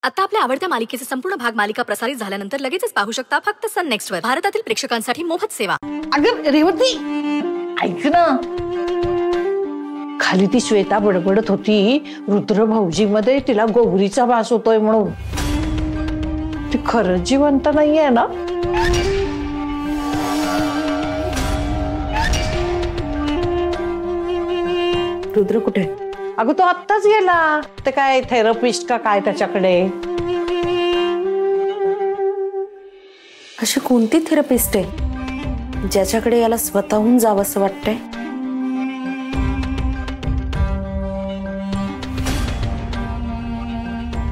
आता आपल्या आवडत्या मालिकेचे संपूर्ण भाग मालिका प्रसारित झाल्यानंतर लगेचच पाहू शकता फक्त सन नेक्स्ट वर. भारतातील प्रेक्षकांसाठी मोफत सेवा. अगं रेवती ऐक ना, खाली ती श्वेता बडबडत होती रुद्र भाऊजी मध्ये तिला गौरीचा वास होतोय म्हणून. ती खरंच जिवंत नाहीये ना? रुद्र कुठे? अगं तो आत्ताच गेला. ते काय थेरपिस्ट का काय त्याच्याकडे. अशी कोणती थेरपिस्ट आहे ज्याच्याकडे याला स्वतःहून जावं असं वाटतंय?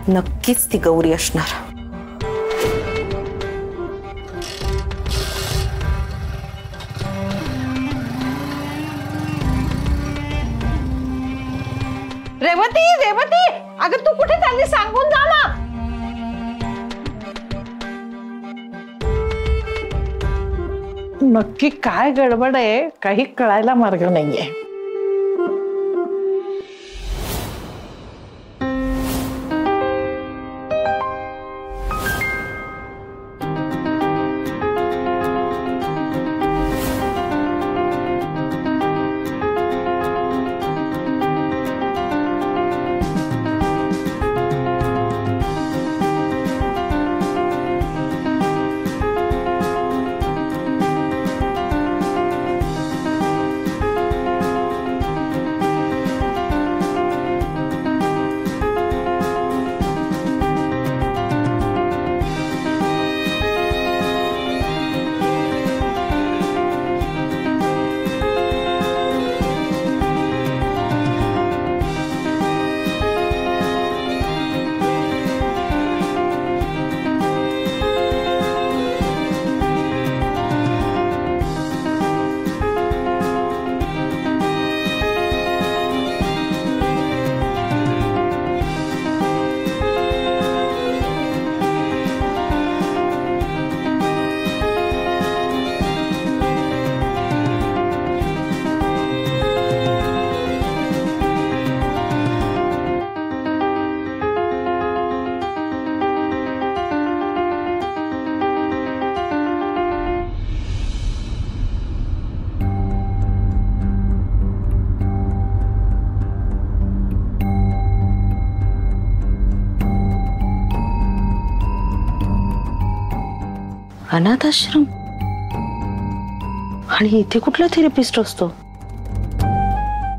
नक्कीच ती गौरी असणार. रेवती रेवती अगं तू कुठे चालली सांगून जा ना. नक्की काय गडबड आहे काही कळायला मार्ग नाहीये. अनाथ आश्रम आणि इथे कुठला थेरपिस्ट असतो?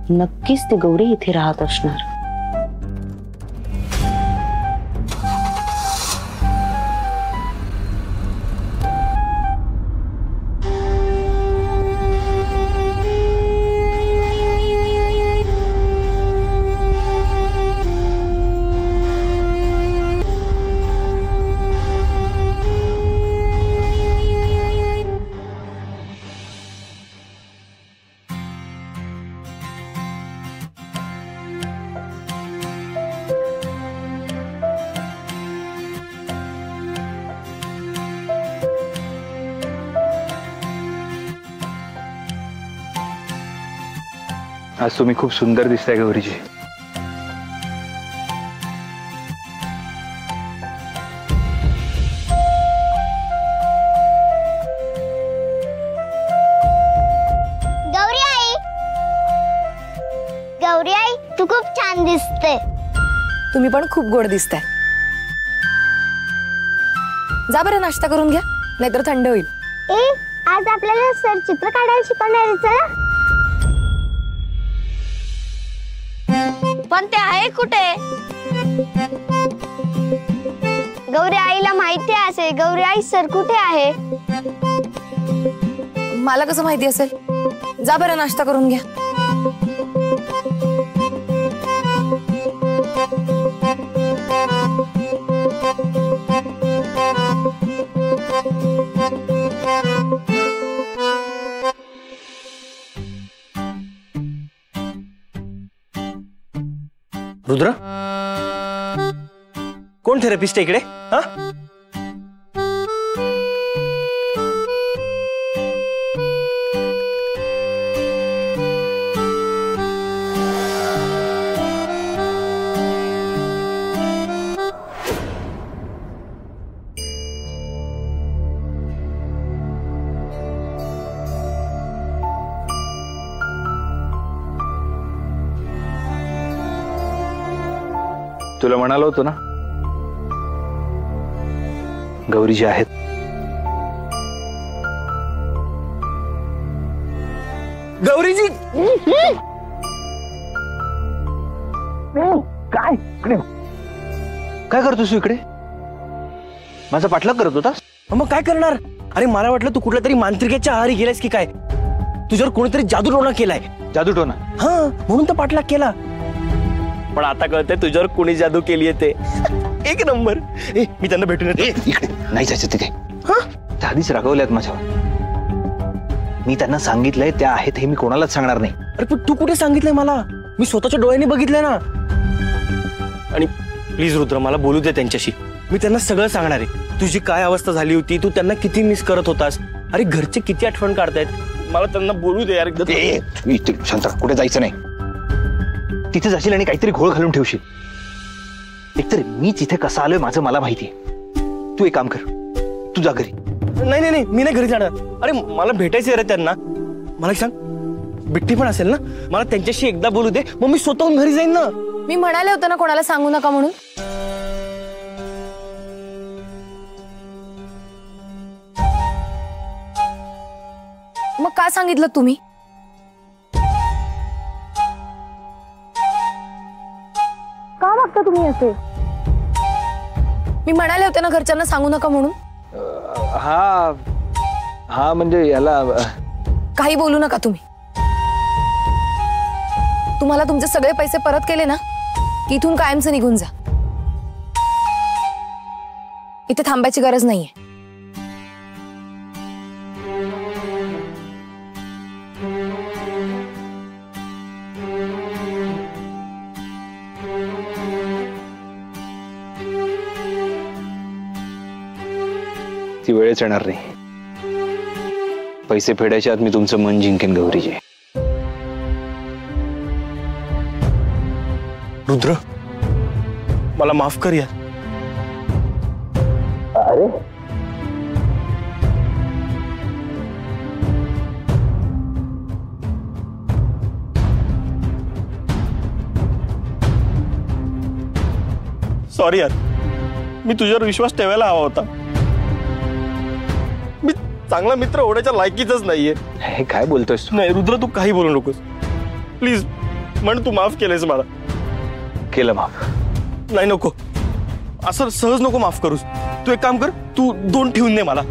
नक्कीच ती गौरी इथे राहत असणार. आज तुम्ही खूप सुंदर दिसताय गौरीजी. गौरी आई, गौरी आई तू खूप छान दिसते. तुम्ही पण खूप गोड दिसताय. जा बरं नाश्ता करून घ्या नाहीतर थंड होईल. आज आपल्याला सर चित्र काढायला शिकवणार. चला. पण ते आहे कुठे? गौरी आईला माहिती असेल. गौरी आई सर कुठे आहे? मला कसं माहिती असेल? जा बरं नाश्ता करून घ्या. रुद्र कोण थेरपिस्ट आहे इकडे? हा तुला म्हणालो होतो ना, गौरीजी आहेत. गौरीजी काय इकडे काय करतोस तू इकडे? माझा पाठलाग करत होतास? मग काय करणार? अरे मला वाटलं तू कुठल्या तरी मांत्रिकेच्या आहारी गेलास की काय. तुझ्यावर कोणीतरी जादूटोणा केलाय. जादूटोना? हा, म्हणून तर पाठलाग केला. पण आता कळतंय तुझ्यावर कोणी जादू केली ते. एक नंबर. मी त्यांना भेटून येतो. इकडे नाही जायचं तिथे. त्या आधीच रागवल्यात माझ्यावर. मी त्यांना सांगितलंय त्या आहेत हे मी कोणालाच सांगणार नाही. अरे पण तू कुठे सांगितलंय मला? मी स्वतःच्या डोळ्यांनी बघितलंय ना. आणि प्लीज रुद्र, मला बोलू दे त्यांच्याशी. मी त्यांना सगळं सांगणार आहे. तुझी काय अवस्था झाली होती, तू त्यांना किती मिस करत होतास. अरे घरचे किती आठवण काढतायत. मला त्यांना बोलू दे यार एकदा. शांत, कुठे जायचं नाही. तिथे जाशील आणि काहीतरी घोळ घालून ठेवशील. एकतर मी तिथे कसा आलोय माझं मला माहितीये. तू एक काम कर, तू जा घरी. नाही नाही नाही, मी नाही घरी जाणार. अरे मला भेटायचं रे त्यांना. मला सांग, बिट्टी पण असेल ना, मला त्यांच्याशी एकदा बोलू दे, मग मी स्वतःहून घरी जाईन ना. मी म्हणाले होते ना कोणाला सांगू नका म्हणून. मग का सांगितलं तुम्ही? का वागता तुम्ही असे? मी म्हणाले होते ना घरच्यांना सांगू नका म्हणून. हा हा, म्हणजे याला काही बोलू नका तुम्ही. तुम्हाला तुमचे सगळे पैसे परत केले ना, की इथून कायमचं निघून जा. इथे थांबायची गरज नाहीये. ती वेळच येणार नाही. पैसे फेडायच्या आत मी तुमचं मन जिंकेन गौरीजी. रुद्र, मला माफ कर यार. अरे सॉरी यार, मी तुझ्यावर विश्वास ठेवायला हवा होता. मी चांगला मित्र होण्याच्या लायकीतच नाहीये. हे काय बोलतोयस तू? नाही रुद्र, तू काही बोलू नकोस प्लीज. म्हण तू माफ केलंयस मला. केलं माफ. नाही नको, असं सहज नको माफ करूस. तू एक काम कर, तू 2 ठेवून दे मला.